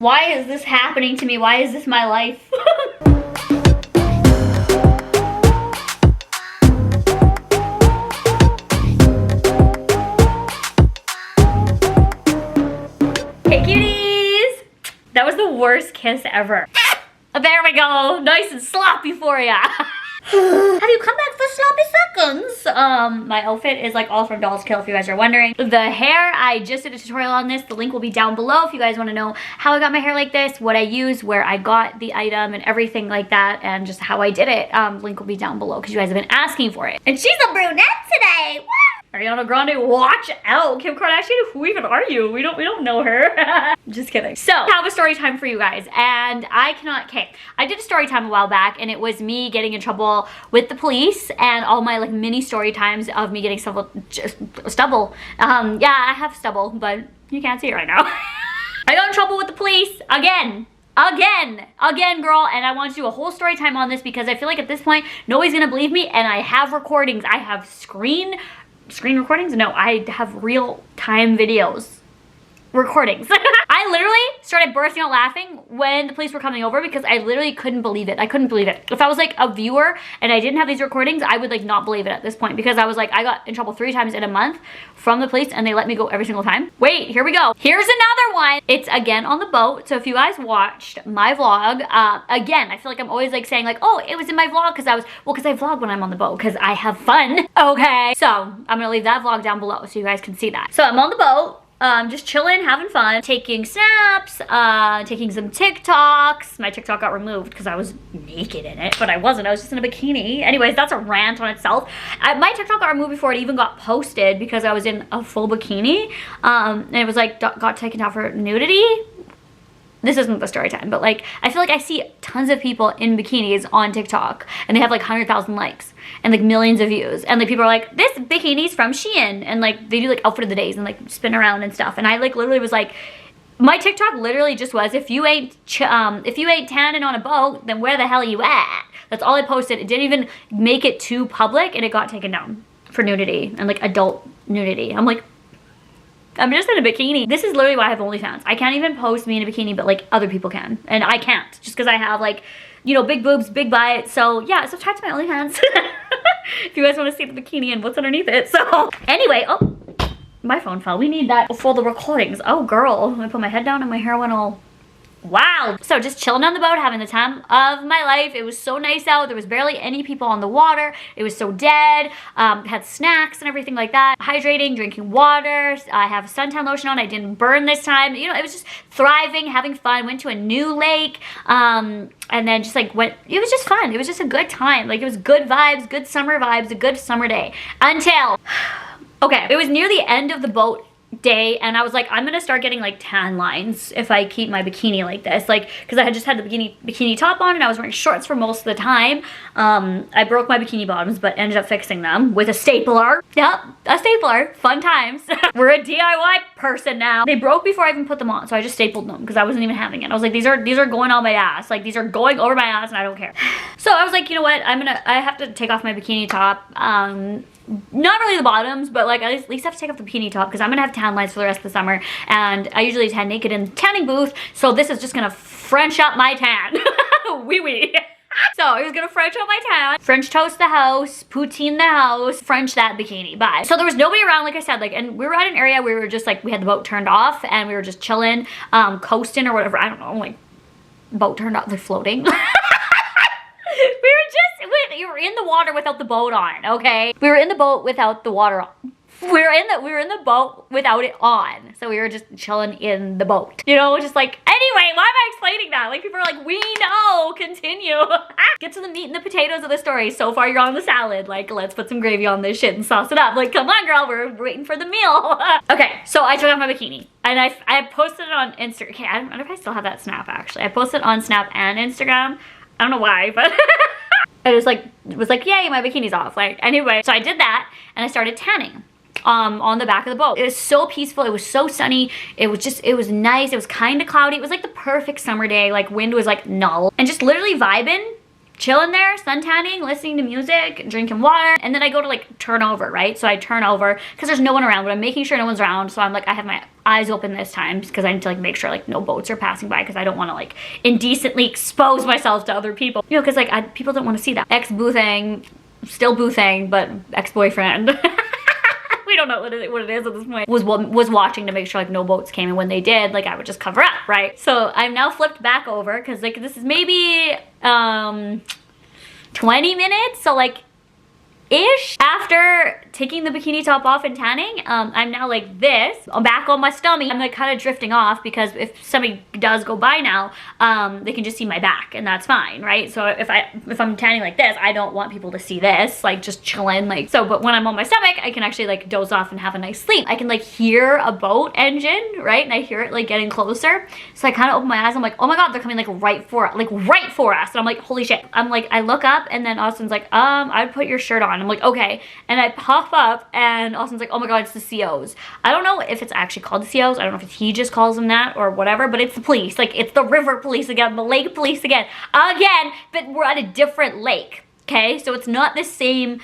Why is this happening to me? Why is this my life? Hey cuties! That was the worst kiss ever. There we go, nice and sloppy for ya. Have you come back for sloppy seconds? My outfit is like all from Dolls Kill if you guys are wondering. The hair, I just did a tutorial on this. The link will be down below if you guys want to know how I got my hair like this, what I used, where I got the item and everything like that, and just how I did it. Link will be down below because you guys have been asking for it. And she's a brunette today. Woo! Ariana Grande, watch out. Kim Kardashian, who even are you? We don't know her. Just kidding. So, I have a story time for you guys, and I did a story time a while back, and it was me getting in trouble with the police, and all my like mini story times of me getting stubble. Yeah, I have stubble, but you can't see it right now. I got in trouble with the police again, girl, and I want to do a whole story time on this because I feel like at this point nobody's gonna believe me, and I have recordings. I have screen recordings? No, I have real-time videos. Recordings. I literally started bursting out laughing when the police were coming over because I literally couldn't believe it. I couldn't believe it. If I was like a viewer and I didn't have these recordings, I would like not believe it at this point because I was like, I got in trouble 3 times in a month from the police and they let me go every single time. Wait, here we go. Here's another one. It's again on the boat. So if you guys watched my vlog, again, I feel like I'm always like saying like, oh, it was in my vlog because I vlog when I'm on the boat because I have fun. Okay. So I'm gonna leave that vlog down below so you guys can see that. So I'm on the boat. Just chilling, having fun, taking snaps, taking some TikToks. My TikTok got removed because I was naked in it, but I wasn't. I was just in a bikini. Anyways, that's a rant on itself. My TikTok got removed before it even got posted because I was in a full bikini. And it was like, got taken down for nudity. This isn't the story time, but like, I feel like I see tons of people in bikinis on TikTok and they have like 100,000 likes and like millions of views. And like people are like, this bikini's from Shein. And like, they do like outfit of the days and like spin around and stuff. And I like literally was like, my TikTok literally just was, if you ain't tanning on a boat, then where the hell are you at? That's all I posted. It didn't even make it too public and it got taken down for nudity and like adult nudity. I'm like, I'm just in a bikini. This is literally why I have OnlyFans. I can't even post me in a bikini, but like other people can. And I can't, just because I have like, you know, big boobs, big butt. So yeah, subscribe to my OnlyFans. If you guys want to see the bikini and what's underneath it. So anyway, oh, my phone fell. We need that for the recordings. Oh girl, I put my head down and my hair went all wow. So just chilling on the boat, having the time of my life. It was so nice out. There was barely any people on the water. It was so dead. Had snacks and everything like that. Hydrating, drinking water. I have suntan lotion on. I didn't burn this time. You know, it was just thriving, having fun. Went to a new lake. And then just like it was just fun. It was just a good time. Like it was good vibes, good summer vibes, a good summer day. Until, okay, it was near the end of the boat day and I was like, I'm gonna start getting like tan lines if I keep my bikini like this, like because I had just had the bikini top on and I was wearing shorts for most of the time. I broke my bikini bottoms but ended up fixing them with a stapler. Yep, a stapler. Fun times. We're a DIY person now. They broke before I even put them on, so I just stapled them because I wasn't even having it. I was like, these are going on my ass, like these are going over my ass and I don't care. So I was like, you know what, I have to take off my bikini top. Not really the bottoms, but like at least I have to take off the bikini top because I'm gonna have tan lines for the rest of the summer and I usually tan naked in the tanning booth, so this is just gonna French up my tan. Wee. So I was gonna French up my tan, French toast the house, poutine the house, French that bikini, bye. So there was nobody around, like I said, like, and we were at an area where we were just like, we had the boat turned off and we were just chilling, coasting or whatever, I don't know, like boat turned off, they're floating. We were in the water without the boat on, okay? We were in the boat without the water on. We were in the boat without it on. So we were just chilling in the boat. You know, just like, anyway, why am I explaining that? Like people are like, we know, continue. Get to the meat and the potatoes of the story. So far you're on the salad. Like, let's put some gravy on this shit and sauce it up. Like, come on girl, we're waiting for the meal. Okay, so I took off my bikini. And I posted it on Instagram. Okay, I don't know if I still have that Snap actually. I posted it on Snap and Instagram. I don't know why, but it was like, yay, my bikini's off. Like, anyway, so I did that and I started tanning on the back of the boat. It was so peaceful. It was so sunny. It was nice. It was kind of cloudy. It was like the perfect summer day. Like wind was like null and just literally vibing chilling there, sun tanning, listening to music, drinking water, and then I go to like turn over, right? So I turn over because there's no one around, but I'm making sure no one's around. So I'm like, I have my eyes open this time because I need to like make sure like no boats are passing by because I don't want to like indecently expose myself to other people. You know, because like people don't want to see that. Ex-boothing, still boothing, but ex-boyfriend. We don't know what it is at this point. Was watching to make sure like no boats came, and when they did, like I would just cover up, right? So I'm now flipped back over because like this is maybe 20 minutes, so like ish after taking the bikini top off and tanning. I'm now like this. I'm back on my stomach. I'm like kind of drifting off because if somebody does go by now, they can just see my back, and that's fine, right? So if I'm tanning like this, I don't want people to see this, like just chilling, like so. But when I'm on my stomach, I can actually like doze off and have a nice sleep. I can like hear a boat engine, right? And I hear it like getting closer. So I kind of open my eyes. I'm like, oh my god, they're coming like right for us. And I'm like, holy shit. I'm like, I look up, and then Austin's like, I'd put your shirt on. I'm like, okay. And I pop up, and Austin's like, oh my god, it's the COs. I don't know if it's actually called the COs. I don't know if he just calls them that or whatever, but it's the police. Like, it's the river police again, the lake police again, but we're at a different lake, okay? So it's not the same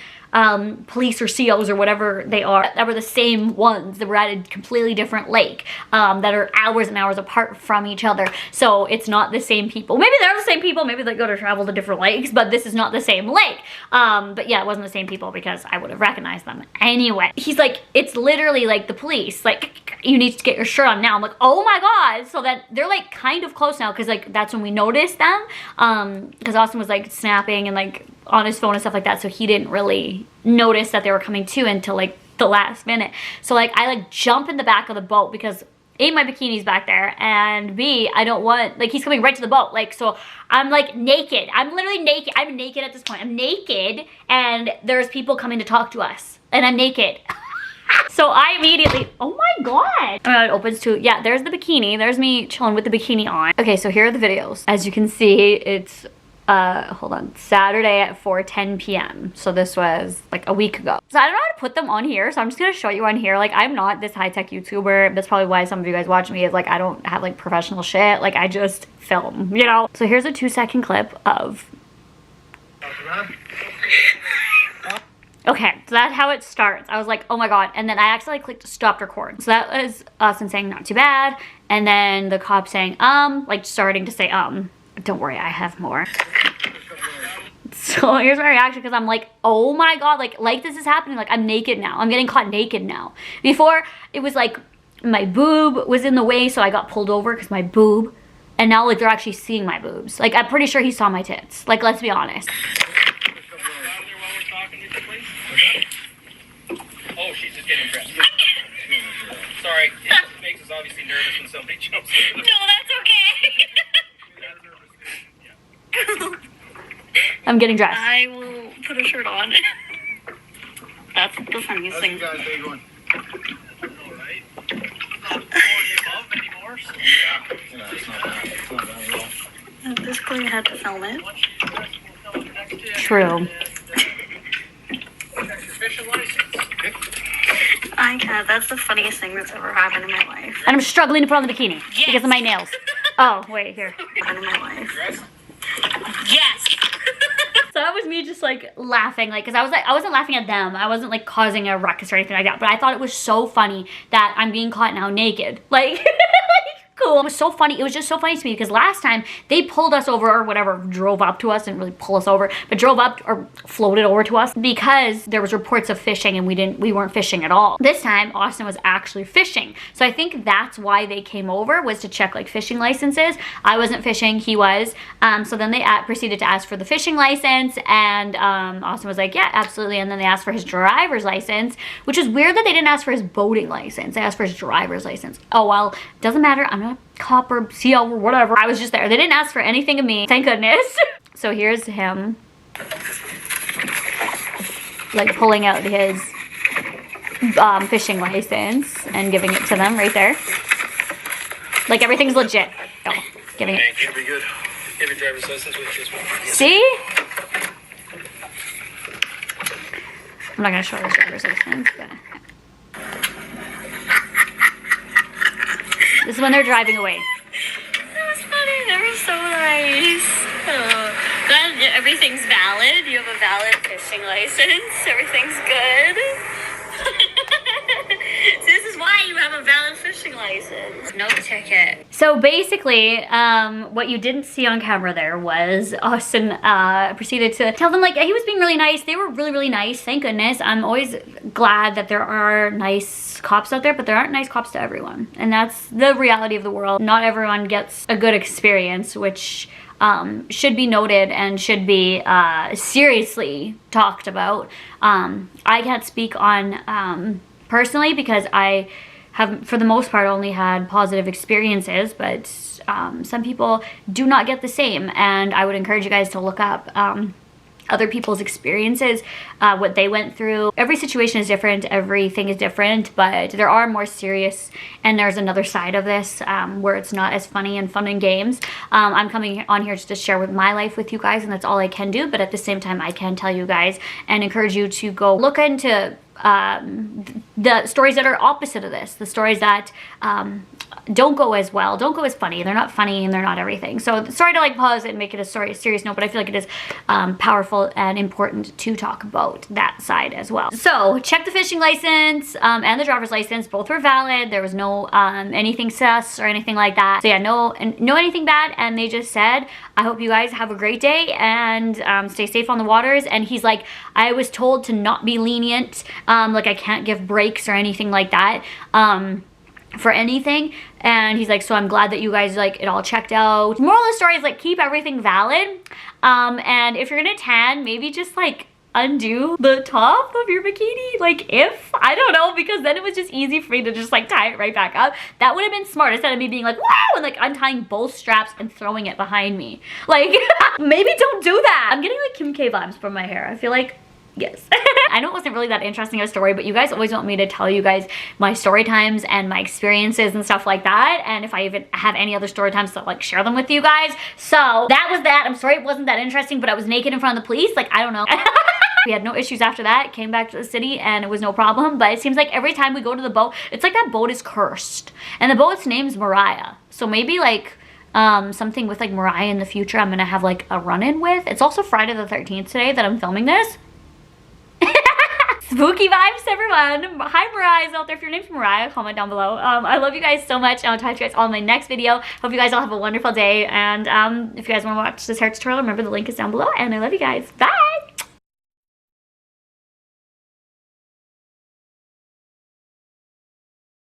police or COs or whatever they are that were the same ones that were at a completely different lake that are hours and hours apart from each other. So it's not the same people. Maybe they're the same people, maybe they go to travel to different lakes, but this is not the same lake. But yeah, it wasn't the same people because I would have recognized them anyway. He's like, it's literally like the police, like, you need to get your shirt on now. I'm like, oh my god. So that they're like kind of close now because like that's when we noticed them, because Austin was like snapping and like on his phone and stuff like that, so he didn't really notice that they were coming to until like the last minute. So like I like jump in the back of the boat because A, my bikini's back there, and B, I don't want, like, he's coming right to the boat, like, so I'm like naked. I'm literally naked. I'm naked at this point. I'm naked, and there's people coming to talk to us, and I'm naked. So I immediately, oh my god. It opens to, yeah, there's the bikini. There's me chilling with the bikini on. Okay, so here are the videos. As you can see, it's hold on, Saturday at 4:10 p.m. So this was like a week ago. So I don't know how to put them on here, so I'm just gonna show you on here. Like, I'm not this high-tech YouTuber. That's probably why some of you guys watch me, is like I don't have like professional shit. Like, I just film, you know? So here's a 2-second clip of... Okay, so that's how it starts. I was like, oh my god. And then I actually clicked stopped record. So that was Austin saying not too bad. And then the cop saying, like starting to say, don't worry, I have more. So here's my reaction, because I'm like, oh my god, like this is happening. Like, I'm naked now. I'm getting caught naked now. Before, it was like my boob was in the way, so I got pulled over because my boob. And now, like, they're actually seeing my boobs. Like, I'm pretty sure he saw my tits. Like, let's be honest. Oh, she's just getting dressed. Sorry, it makes us obviously nervous when somebody jumps in. No, that's okay. I'm getting dressed. I will put a shirt on. That's the funniest thing. How's you guys day going? Alright. Not above anymore, so yeah, it's not bad. It's not bad at all. At this point, I had to film it. True. Fishing license. I had. That's the funniest thing that's ever happened in my life. And I'm struggling to put on the bikini because of my nails. Oh, wait, here. In my life. Dress? Yes. So that was me just like laughing, like, because I wasn't laughing at them. I wasn't like causing a ruckus or anything like that. But I thought it was so funny that I'm being caught now naked. Like, cool. It was so funny. It was just so funny to me because last time they pulled us over or whatever, drove up to us, didn't really pull us over, but drove up or floated over to us because there was reports of fishing and we weren't fishing at all. This time Austin was actually fishing. So I think that's why they came over, was to check like fishing licenses. I wasn't fishing, he was. So then they proceeded to ask for the fishing license, and Austin was like, yeah, absolutely. And then they asked for his driver's license, which is weird that they didn't ask for his boating license. They asked for his driver's license. Oh well, doesn't matter. I'm not cop or CO or whatever. I was just there. They didn't ask for anything of me. Thank goodness. So here's him, like, pulling out his fishing license and giving it to them right there. Like, everything's legit. Oh, giving it. Thank you. Pretty good. Give your driver's license with you as well. See? I'm not gonna show his driver's license, but... This is when they're driving away. That was funny. They were so nice. Then Everything's valid. You have a valid fishing license. Everything's good. So this is why you have a valid fishing license. No ticket. So basically, what you didn't see on camera there was Austin proceeded to tell them, like, he was being really nice. They were really, really nice. Thank goodness. I'm always glad that there are nice cops out there, but there aren't nice cops to everyone. And that's the reality of the world. Not everyone gets a good experience, which should be noted and should be seriously talked about. I can't speak on personally because I have, for the most part, only had positive experiences, but some people do not get the same, and I would encourage you guys to look up other people's experiences, what they went through. Every situation is different, everything is different, but there are more serious, and there's another side of this where it's not as funny and fun and games. I'm coming on here just to share with my life with you guys, and that's all I can do, but at the same time I can tell you guys and encourage you to go look into the stories that are opposite of this, the stories that don't go as well, don't go as funny. They're not funny and they're not everything. So sorry to like pause it and make it a serious note, but I feel like it is powerful and important to talk about that side as well. So check the fishing license and the driver's license. Both were valid. There was no anything sus or anything like that. So yeah, no anything bad. And they just said, I hope you guys have a great day and stay safe on the waters. And he's like, I was told to not be lenient. Like I can't give breaks or anything like that. For anything, and he's like, so I'm glad that you guys like it all checked out. Moral of the story is like keep everything valid, and if you're gonna tan, maybe just like undo the top of your bikini, like if I don't know, because then it was just easy for me to just like tie it right back up. That would have been smart instead of me being like wow and like untying both straps and throwing it behind me. Like maybe don't do that. I'm getting like Kim K vibes from my hair. I feel like yes. I know it wasn't really that interesting of a story, but you guys always want me to tell you guys my story times and my experiences and stuff like that. And if I even have any other story times to like share them with you guys. So that was that. I'm sorry it wasn't that interesting, but I was naked in front of the police. Like, I don't know. We had no issues after that. Came back to the city and it was no problem. But it seems like every time we go to the boat, it's like that boat is cursed. And the boat's name's Mariah. So maybe like something with like Mariah in the future I'm gonna have like a run-in with. It's also Friday the 13th today that I'm filming this. Spooky vibes, everyone. Hi, Mariah's out there. If your name's Mariah, comment down below. I love you guys so much. I'll talk to you guys all in my next video. Hope you guys all have a wonderful day. And if you guys want to watch this hair tutorial, remember the link is down below. And I love you guys. Bye.